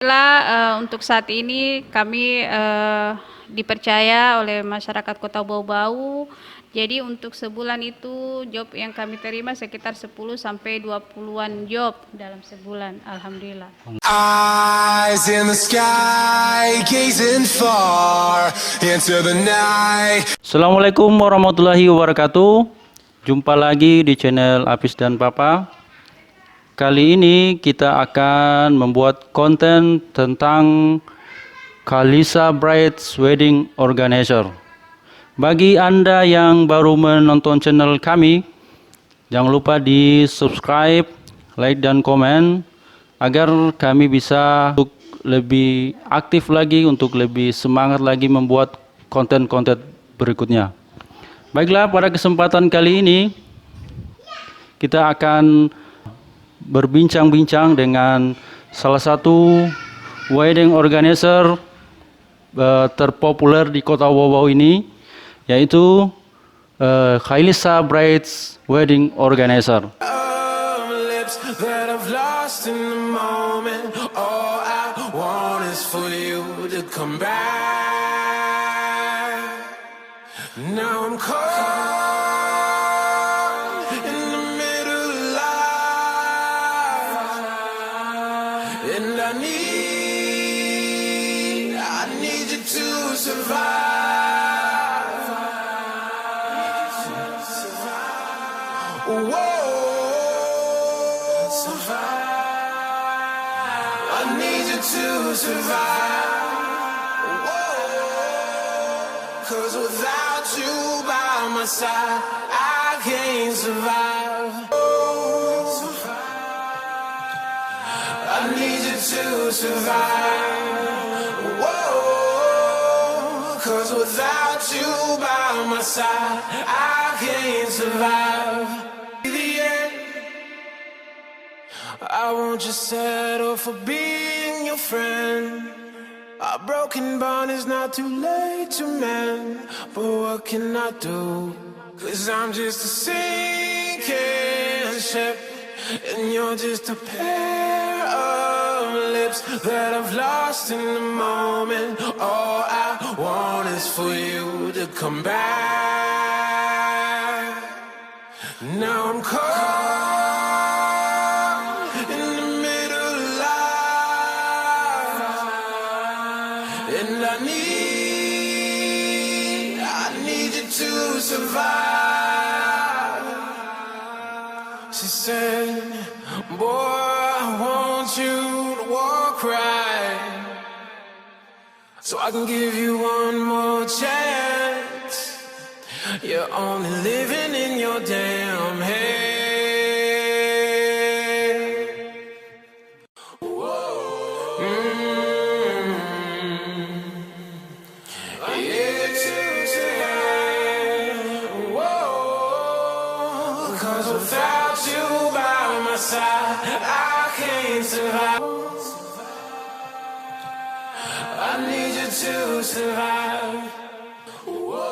Untuk saat ini kami dipercaya oleh masyarakat Kota Bau-Bau. Jadi untuk sebulan itu job yang kami terima sekitar 10 sampai 20-an job dalam sebulan. Alhamdulillah. Eyes in the sky, gazing far into the night. Assalamualaikum warahmatullahi wabarakatuh. Jumpa lagi di channel Apis dan Papa. Kali ini kita akan membuat konten tentang Khalisa Brides Wedding Organizer. Bagi Anda yang baru menonton channel kami, jangan lupa di subscribe, like dan komen agar kami bisa untuk lebih aktif lagi, untuk lebih semangat lagi membuat konten-konten berikutnya. Baiklah, pada kesempatan kali ini kita akan berbincang-bincang dengan salah satu wedding organizer terpopuler di Kota Bau-Bau ini, yaitu Khalisa Brides Wedding Organizer. Lips that I've lost in the moment. All I want is for you to come back. Now I'm caught in the middle of life, and I need you to survive. Whoa, survive. I need you to survive. Whoa, 'cause without you by my side, I can't survive. Oh, I need you to survive. Whoa, 'cause without you by my side, I can't survive. I won't just settle for being your friend. A broken bond is not too late to mend. But what can I do? 'Cause I'm just a sinking ship, and you're just a pair of lips that I've lost in the moment. All I want is for you to come back. Now I'm caught in the middle of life, and I need you to survive. She said, boy, I want you to walk right, so I can give you one more chance. You're only living in your damn head. Whoa, 'cause without you by my side, I can't survive. I need you to survive. Whoa,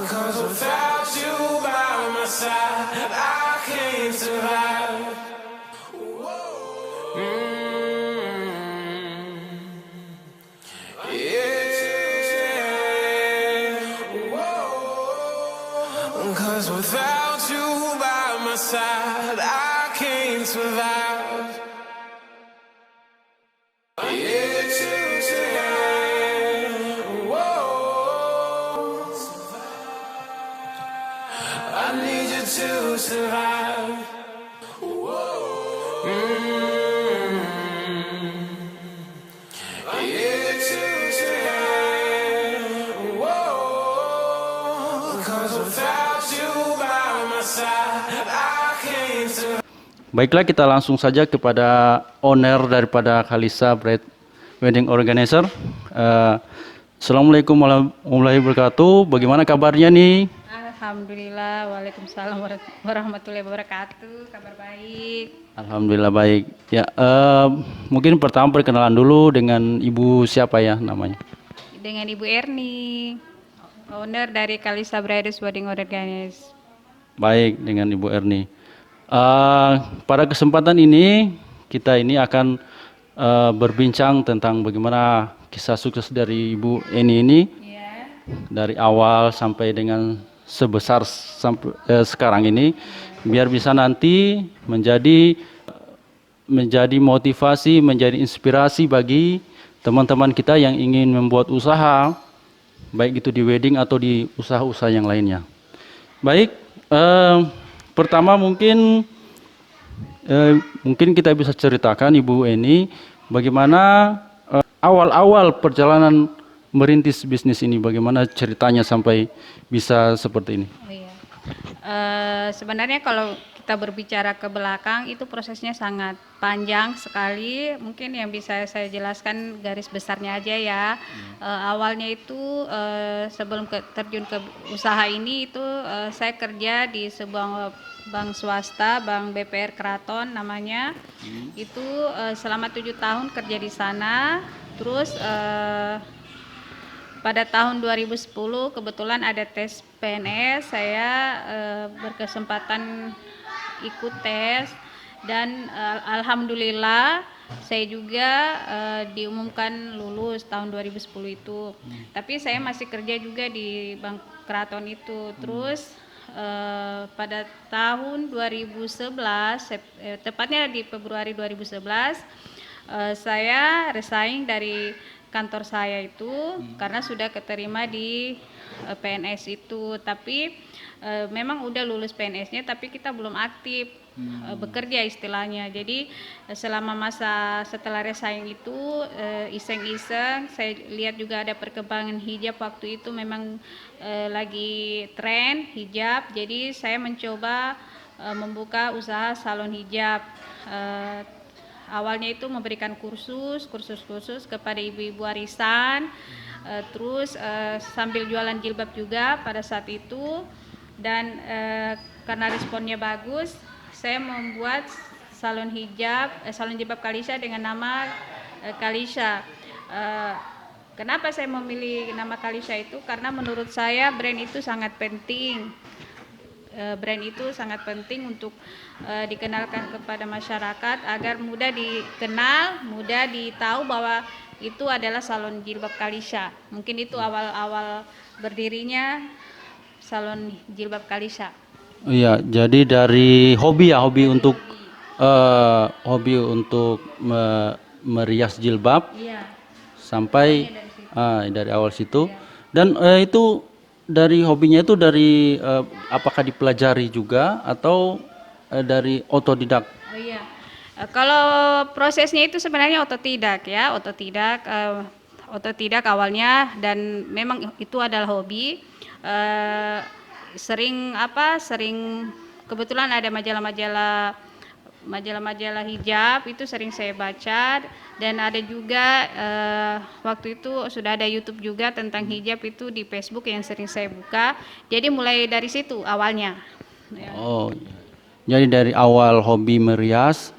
'cause without you by my side, I can't survive. Whoa, 'cause without you by my side, I can't survive. I need you to survive. Whoa, 'cause without you by my side, I can't survive. Baiklah, kita langsung saja kepada owner daripada Khalisa Brides Wedding Organizer. Assalamualaikum warahmatullahi wabarakatuh. Bagaimana kabarnya nih? Alhamdulillah. Waalaikumsalam warahmatullahi wabarakatuh. Kabar baik. Alhamdulillah baik. Ya, mungkin pertama perkenalan dulu dengan ibu siapa ya namanya? Dengan Ibu Erni. owner dari Kalisa Brothers Wedding Organist. Baik, dengan Ibu Erni. Pada kesempatan ini kita ini akan berbincang tentang bagaimana kisah sukses dari Ibu Eni ini Ya. dari awal sampai dengan sebesar sampai sekarang ini, biar bisa nanti menjadi motivasi, menjadi inspirasi bagi teman-teman kita yang ingin membuat usaha, baik itu di wedding atau di usaha-usaha yang lainnya. Baik, pertama mungkin kita bisa ceritakan Ibu Eni bagaimana awal-awal perjalanan merintis bisnis ini, bagaimana ceritanya sampai bisa seperti ini. Oh iya. Sebenarnya kalau kita berbicara ke belakang itu prosesnya sangat panjang sekali. Mungkin yang bisa saya jelaskan garis besarnya aja ya. Awalnya itu sebelum terjun ke usaha ini itu saya kerja di sebuah bank swasta, Bank BPR Keraton namanya. Itu selama 7 tahun kerja di sana. Terus pada tahun 2010 kebetulan ada tes PNS, saya berkesempatan ikut tes dan alhamdulillah saya juga diumumkan lulus tahun 2010 itu. Tapi saya masih kerja juga di Bank Keraton itu. Terus pada tahun 2011, tepatnya di Februari 2011, saya resign dari kantor saya itu karena sudah keterima di PNS itu, tapi memang udah lulus PNS-nya tapi kita belum aktif bekerja istilahnya. Jadi selama masa setelah resign itu iseng-iseng saya lihat juga ada perkembangan hijab waktu itu memang lagi tren hijab, jadi saya mencoba membuka usaha salon hijab. Awalnya itu memberikan kursus kepada ibu-ibu arisan, terus sambil jualan jilbab juga pada saat itu, dan karena responnya bagus, saya membuat salon jilbab Kalisa dengan nama Kalisa. Kenapa saya memilih nama Kalisa itu? Karena menurut saya brand itu sangat penting. Brand itu sangat penting untuk dikenalkan kepada masyarakat agar mudah dikenal, mudah ditahu bahwa itu adalah salon jilbab Kalisa. Mungkin itu awal-awal berdirinya salon jilbab Kalisa. Iya, jadi dari hobi untuk merias jilbab Iya. sampai dari awal situ. Dan itu dari hobinya itu dari apakah dipelajari juga atau dari otodidak? Oh iya. Kalau prosesnya itu sebenarnya otodidak awalnya, dan memang itu adalah hobi. Sering kebetulan ada majalah hijab itu sering saya baca, dan ada juga waktu itu sudah ada YouTube juga tentang hijab itu di Facebook yang sering saya buka. Jadi mulai dari situ awalnya. Ya. Oh, jadi dari awal hobi merias,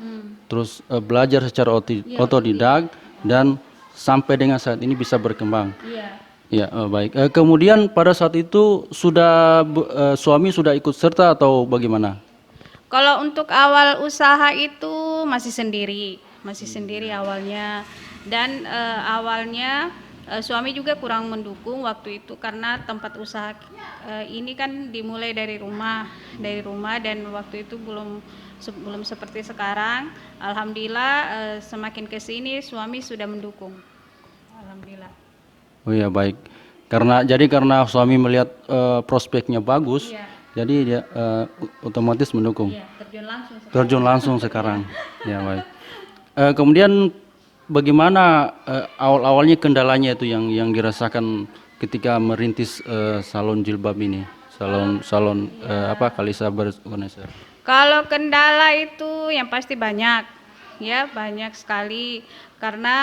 terus belajar secara otodidak, dan sampai dengan saat ini bisa berkembang. Iya. Ya, baik. Kemudian pada saat itu suami sudah ikut serta atau bagaimana? Kalau untuk awal usaha itu masih sendiri awalnya, dan awalnya suami juga kurang mendukung waktu itu karena tempat usaha ini kan dimulai dari rumah, dan waktu itu belum seperti sekarang. Alhamdulillah semakin kesini suami sudah mendukung. Alhamdulillah. Oh ya, baik. Karena suami melihat prospeknya bagus, Iya. jadi dia otomatis mendukung. Iya, Terjun langsung sekarang. Ya, baik. Kemudian bagaimana awal-awalnya kendalanya itu yang dirasakan ketika merintis salon jilbab ini, salon Kalisa Organizer? Kalau kendala itu yang pasti banyak sekali, karena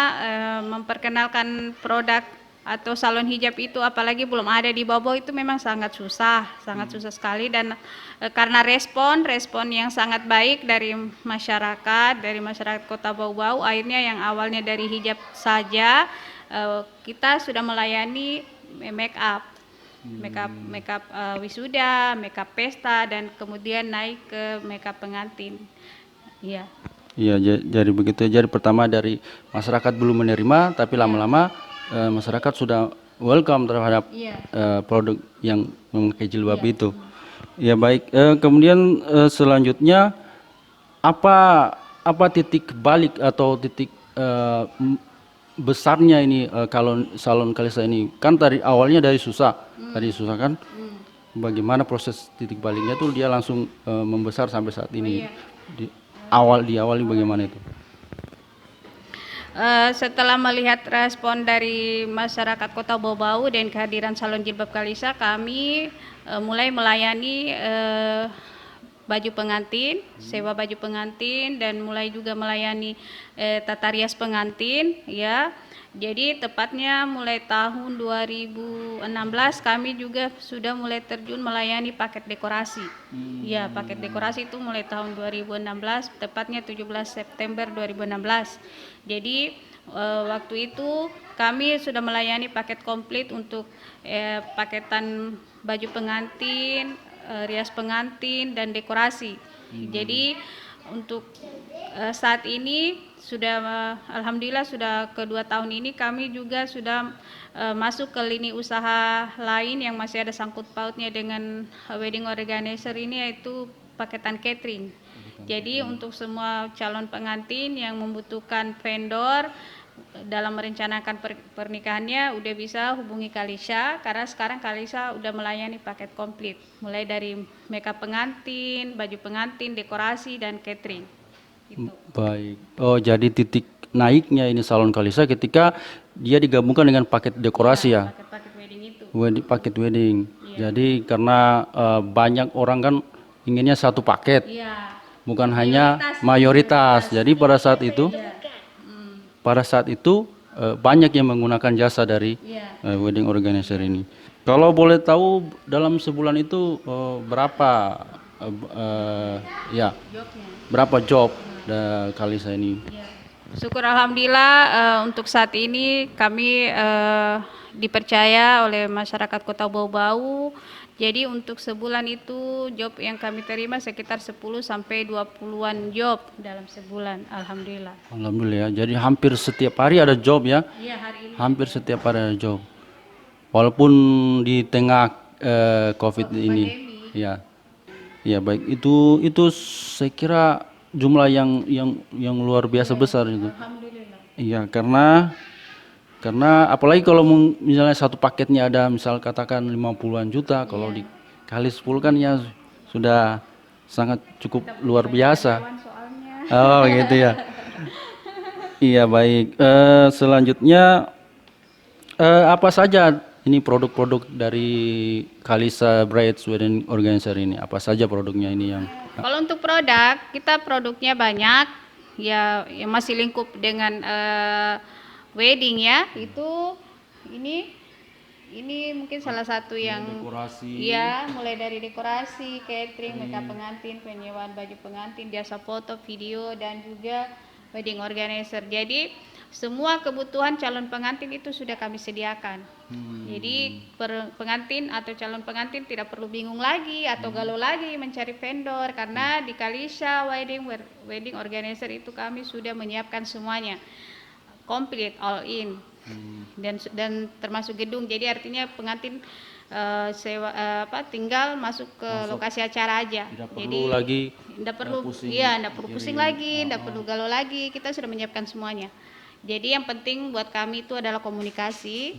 memperkenalkan produk atau salon hijab itu apalagi belum ada di Bau Bau itu memang sangat susah sekali, dan karena respon yang sangat baik dari masyarakat Kota Bau Bau, akhirnya yang awalnya dari hijab saja kita sudah melayani make up. makeup wisuda, makeup pesta, dan kemudian naik ke makeup pengantin. Iya. Iya, jadi begitu. Jadi pertama dari masyarakat belum menerima, tapi lama-lama masyarakat sudah welcome terhadap Iya. produk yang memakai jilbab itu. Ya baik. Kemudian selanjutnya apa titik balik atau titik besarnya ini kalau salon Kalisa ini kan dari awalnya dari susah kan. Bagaimana proses titik baliknya tuh dia langsung membesar sampai saat ini. Diawali bagaimana itu? Setelah melihat respon dari masyarakat Kota Bau-Bau dan kehadiran salon jilbab Kalisa, kami mulai melayani baju pengantin, sewa baju pengantin, dan mulai juga melayani tata rias pengantin, ya. Jadi tepatnya mulai tahun 2016 kami juga sudah mulai terjun melayani paket dekorasi. Ya, paket dekorasi itu mulai tahun 2016, tepatnya 17 September 2016. Jadi waktu itu kami sudah melayani paket komplit untuk paketan baju pengantin, rias pengantin, dan dekorasi. Jadi untuk saat ini sudah alhamdulillah sudah kedua tahun ini kami juga sudah masuk ke lini usaha lain yang masih ada sangkut pautnya dengan wedding organizer ini, yaitu paketan catering. Jadi untuk semua calon pengantin yang membutuhkan vendor dalam merencanakan pernikahannya udah bisa hubungi Kalisa, karena sekarang Kalisa udah melayani paket komplit mulai dari makeup pengantin, baju pengantin, dekorasi, dan catering gitu. Baik. Oh, jadi titik naiknya ini salon Kalisa ketika dia digabungkan dengan paket dekorasi ya. Paket-paket wedding itu. Paket wedding. Jadi karena banyak orang kan inginnya satu paket. Iya. Bukan hanya mayoritas. Jadi pada saat itu banyak yang menggunakan jasa dari wedding organizer ini. Kalau boleh tahu dalam sebulan itu berapa berapa job Kalisa ini? Syukur alhamdulillah untuk saat ini kami dipercaya oleh masyarakat Kota Bau-Bau. Jadi untuk sebulan itu job yang kami terima sekitar 10 sampai 20-an job dalam sebulan, alhamdulillah. Alhamdulillah. Jadi hampir setiap hari ada job ya? Iya, hari ini. Hampir setiap hari ada job. Walaupun di tengah COVID ini. Ya. Ya, baik. Itu saya kira jumlah yang luar biasa besar itu. Alhamdulillah. Iya, karena apalagi kalau misalnya satu paketnya ada misal katakan 50-an juta, kalau dikali 10 kan ya sudah sangat cukup luar biasa. Oh gitu ya. Iya baik. Selanjutnya apa saja ini produk-produk dari Kalisa Brides Wedding Organizer ini? Apa saja produknya ini yang? Kalau untuk produk, kita produknya banyak, ya yang masih lingkup dengan wedding ya. Itu ini mungkin salah satu yang dekorasi. ya, mulai dari dekorasi, catering, makeup pengantin, penyewaan baju pengantin, jasa foto, video, dan juga wedding organizer. Jadi semua kebutuhan calon pengantin itu sudah kami sediakan. Jadi pengantin atau calon pengantin tidak perlu bingung lagi atau galau lagi mencari vendor, karena di Kalisa wedding organizer itu kami sudah menyiapkan semuanya komplit, all in, dan termasuk gedung. Jadi artinya pengantin tinggal masuk ke lokasi acara aja. Tidak perlu pusing lagi, tidak perlu galau lagi. Kita sudah menyiapkan semuanya. Jadi yang penting buat kami itu adalah komunikasi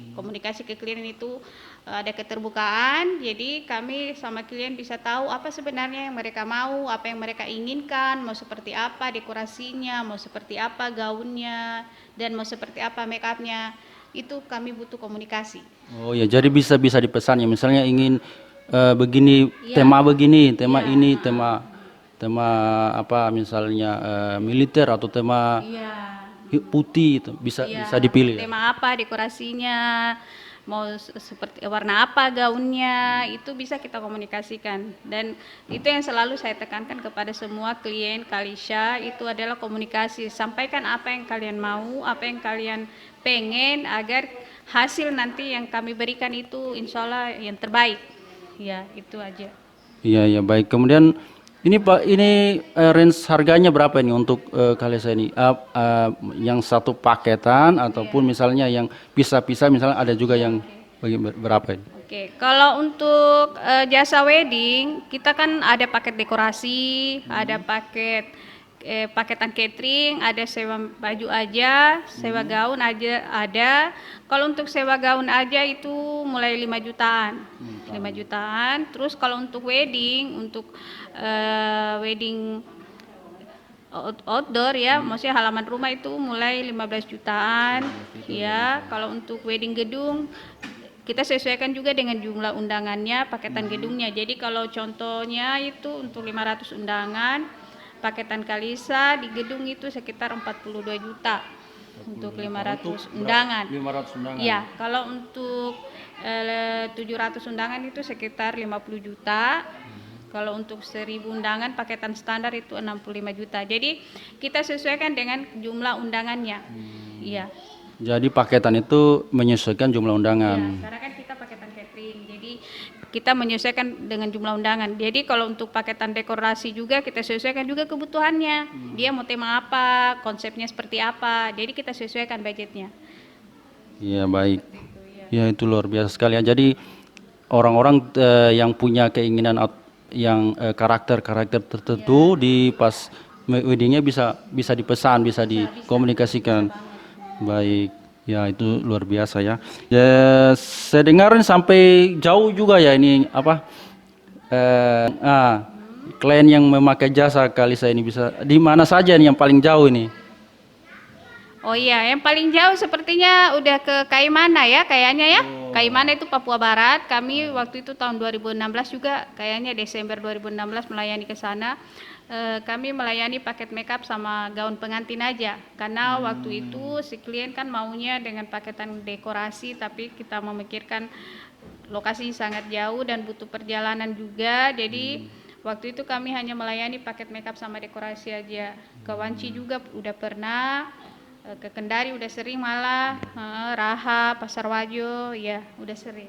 ke klien itu ada keterbukaan. Jadi kami sama klien bisa tahu apa sebenarnya yang mereka mau, apa yang mereka inginkan, mau seperti apa dekorasinya, mau seperti apa gaunnya, dan mau seperti apa make upnya. Itu kami butuh komunikasi. Oh ya, jadi bisa dipesan ya, misalnya ingin begini, tema begini, tema ini, tema apa misalnya militer atau tema putih, itu bisa dipilih. Tema apa dekorasinya, mau seperti warna apa gaunnya, itu bisa kita komunikasikan. Dan itu yang selalu saya tekankan kepada semua klien Kalisa, itu adalah komunikasi. Sampaikan apa yang kalian mau, apa yang kalian pengen, agar hasil nanti yang kami berikan itu insya Allah yang terbaik. Ya, itu aja. Iya, iya, baik. Kemudian ini Pak, ini range harganya berapa ini untuk Kalesa ini? Yang satu paketan ataupun misalnya yang pisah-pisah, misalnya ada juga yang berapa ini? Oke, kalau untuk jasa wedding, kita kan ada paket dekorasi, ada paketan catering, ada sewa baju aja, sewa gaun aja ada. Kalau untuk sewa gaun aja itu mulai 5 jutaan. 5 jutaan. Terus kalau untuk wedding outdoor ya, maksudnya halaman rumah itu mulai 15 jutaan. Ya, kalau untuk wedding gedung kita sesuaikan juga dengan jumlah undangannya, paketan gedungnya. Jadi kalau contohnya itu untuk 500 undangan, paketan Kalisa di gedung itu sekitar 42 juta untuk 500 undangan. 500 undangan. Ya, kalau untuk 700 undangan itu sekitar 50 juta. Kalau untuk 1000 undangan paketan standar itu 65 juta. Jadi kita sesuaikan dengan jumlah undangannya. Iya. Jadi paketan itu menyesuaikan jumlah undangan. Ya, karena kan kita paketan catering, jadi kita menyesuaikan dengan jumlah undangan. Jadi kalau untuk paketan dekorasi juga kita sesuaikan juga kebutuhannya. Dia mau tema apa, konsepnya seperti apa. Jadi kita sesuaikan budgetnya. Iya, baik. Ya, itu luar biasa sekali ya. Jadi orang-orang yang punya keinginan yang karakter-karakter tertentu di pas weddingnya bisa dipesan, bisa dikomunikasikan. Baik, ya itu luar biasa ya. Ya, saya dengar sampai jauh juga ya ini apa? Klien yang memakai jasa Kalisa ini bisa di mana saja nih yang paling jauh ini? Oh iya, yang paling jauh sepertinya udah ke Kaimana ya, kayaknya ya. Kaimana itu Papua Barat. Kami waktu itu tahun 2016 juga, kayaknya Desember 2016 melayani ke sana. Kami melayani paket makeup sama gaun pengantin aja. Karena waktu itu si klien kan maunya dengan paketan dekorasi, tapi kita memikirkan lokasi sangat jauh dan butuh perjalanan juga. Jadi waktu itu kami hanya melayani paket makeup sama dekorasi aja. Ke Wanci juga udah pernah. Ke Kendari udah sering malah, Raha, Pasar Wajo, ya udah sering.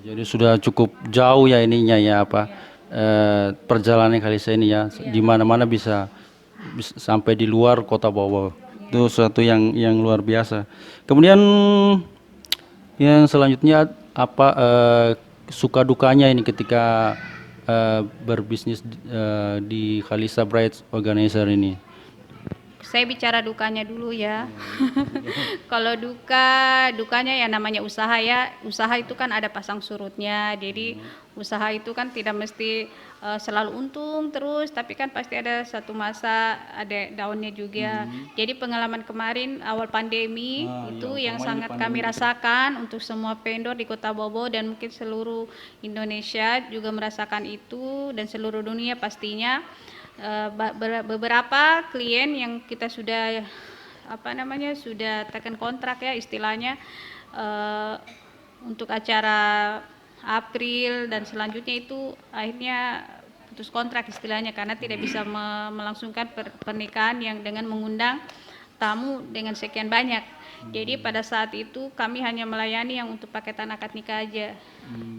Jadi sudah cukup jauh ya ininya ya apa perjalanan Kalisa ini ya, di mana-mana bisa sampai di luar kota Bau. Itu suatu yang luar biasa. Kemudian yang selanjutnya apa suka dukanya ini ketika berbisnis di Kalisa Brides Organizer ini? Saya bicara dukanya dulu ya. Kalau dukanya ya namanya usaha ya. Usaha itu kan ada pasang surutnya. Jadi usaha itu kan tidak mesti selalu untung terus, tapi kan pasti ada satu masa ada daunnya juga. Jadi pengalaman kemarin awal pandemi itu yang sangat kami rasakan untuk semua vendor di Kota Bobo dan mungkin seluruh Indonesia juga merasakan itu dan seluruh dunia pastinya. Beberapa klien yang kita sudah sudah tekan kontrak ya istilahnya untuk acara April dan selanjutnya itu akhirnya putus kontrak istilahnya karena tidak bisa melangsungkan pernikahan yang dengan mengundang tamu dengan sekian banyak. Jadi pada saat itu kami hanya melayani yang untuk paketan akad nikah aja.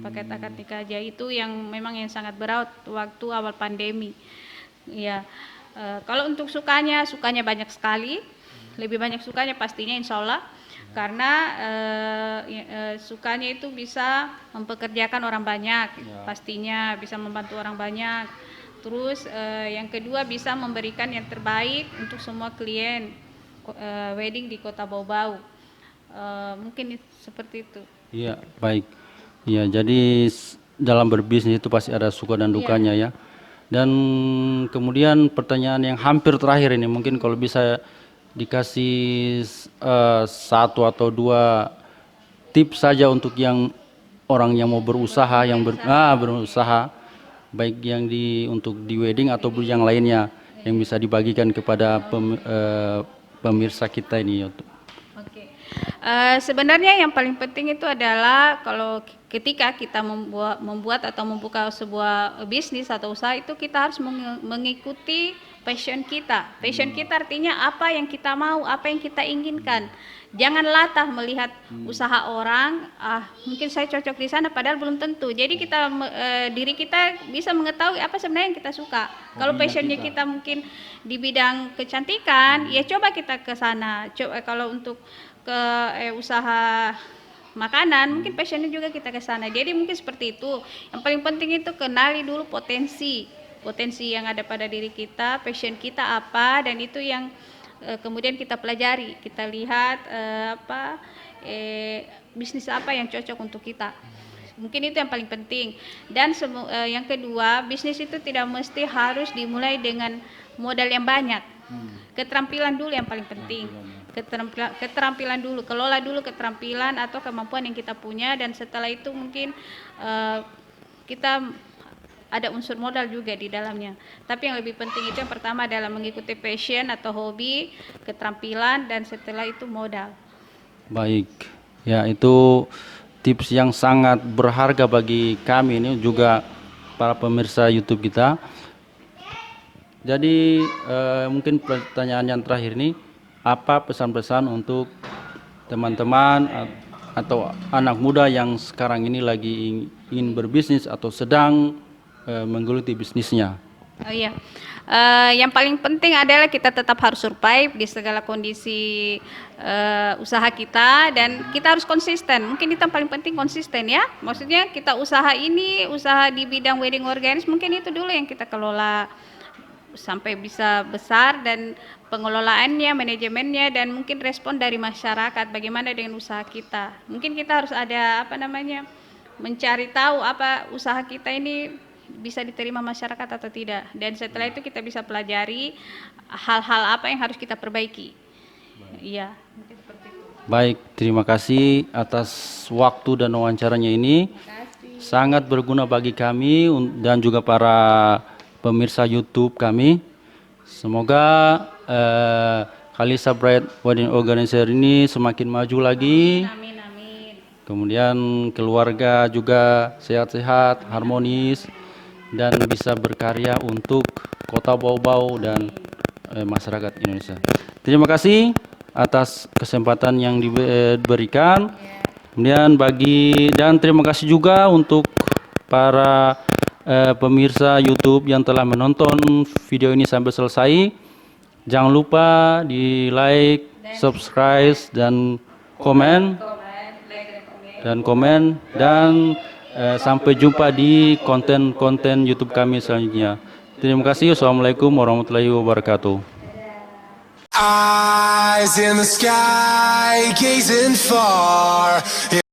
Paket akad nikah aja itu yang memang yang sangat berat waktu awal pandemi. Ya, kalau untuk sukanya banyak sekali, lebih banyak sukanya pastinya insya Allah, karena sukanya itu bisa mempekerjakan orang banyak, pastinya bisa membantu orang banyak. Terus yang kedua bisa memberikan yang terbaik untuk semua klien wedding di Kota Bau. Mungkin seperti itu. Iya, baik. Iya, jadi dalam berbisnis itu pasti ada suka dan dukanya ya. Dan kemudian pertanyaan yang hampir terakhir ini mungkin kalau bisa dikasih satu atau dua tips saja untuk yang orang yang mau berusaha, berusaha baik yang untuk di wedding atau yang lainnya yang bisa dibagikan kepada pemirsa kita ini. Sebenarnya yang paling penting itu adalah kalau ketika kita membuat atau membuka sebuah bisnis atau usaha itu kita harus mengikuti passion kita. Passion kita artinya apa yang kita mau, apa yang kita inginkan. Jangan latah melihat usaha orang, mungkin saya cocok di sana padahal belum tentu. Jadi diri kita bisa mengetahui apa sebenarnya yang kita suka. Kalau passionnya kita mungkin di bidang kecantikan, ya coba kita ke sana. Coba kalau untuk ke usaha makanan, mungkin passionnya juga kita ke sana. Jadi mungkin seperti itu. Yang paling penting itu kenali dulu potensi yang ada pada diri kita, passion kita apa, dan itu yang kemudian kita pelajari, kita lihat bisnis apa yang cocok untuk kita. Mungkin itu yang paling penting. Dan yang kedua, bisnis itu tidak mesti harus dimulai dengan modal yang banyak. Keterampilan dulu yang paling penting. Keterampilan dulu, kelola dulu keterampilan atau kemampuan yang kita punya, dan setelah itu mungkin kita ada unsur modal juga di dalamnya. Tapi yang lebih penting itu yang pertama adalah mengikuti passion atau hobi, keterampilan, dan setelah itu modal. Baik, ya itu tips yang sangat berharga bagi kami ini juga para pemirsa YouTube kita. Jadi mungkin pertanyaan yang terakhir ini, apa pesan-pesan untuk teman-teman atau anak muda yang sekarang ini lagi ingin berbisnis atau sedang menggeluti bisnisnya? Oh iya, yang paling penting adalah kita tetap harus survive di segala kondisi usaha kita, dan kita harus konsisten. Mungkin itu yang paling penting, konsisten ya. Maksudnya kita usaha di bidang wedding organist, mungkin itu dulu yang kita kelola sampai bisa besar, dan pengelolaannya, manajemennya, dan mungkin respon dari masyarakat bagaimana dengan usaha kita. Mungkin kita harus ada mencari tahu apa usaha kita ini bisa diterima masyarakat atau tidak, dan setelah itu kita bisa pelajari hal-hal apa yang harus kita perbaiki. Iya, mungkin seperti itu. Baik, terima kasih atas waktu dan wawancaranya ini. Sangat berguna bagi kami dan juga para pemirsa YouTube kami. Semoga Khalisa Bride Wedding Organizer ini semakin maju lagi. Amin, amin. Kemudian keluarga juga sehat-sehat, harmonis, dan bisa berkarya untuk Kota Bau-Bau dan masyarakat Indonesia. Terima kasih atas kesempatan yang diberikan. Kemudian terima kasih juga untuk para pemirsa YouTube yang telah menonton video ini sampai selesai. Jangan lupa di like, subscribe, dan komen. Dan sampai jumpa di konten-konten YouTube kami selanjutnya. Terima kasih. Wassalamualaikum warahmatullahi wabarakatuh. Eyes in the sky, gazing far.